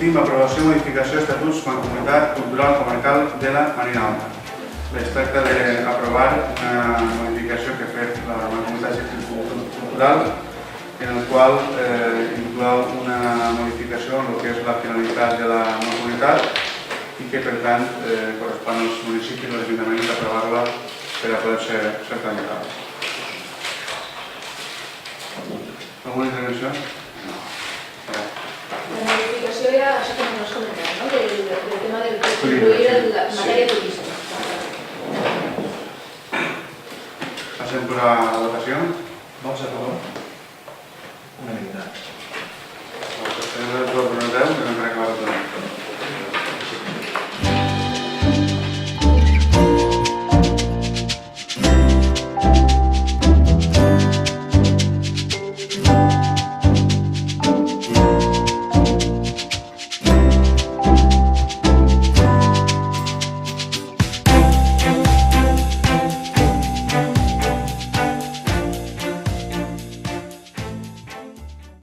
Últim, aprovació i modificació d'estatuts Mancomunitat Cultural Comarcal de la Marina Alta. Es tracta d'aprovar una modificació que ha fet la Mancomunitat Cultural, en el qual inclou una modificació en el que és la finalitat de la Mancomunitat i que, per tant, correspon als municipis i als ajuntaments d'aprovar-la per a poder ser tramitada. Alguna intervenció? La modificació era això que ens comentat, no? Del tema del incluir la matèria turisme. Passem per la votació. Vots a favor? Unanimitat. Votació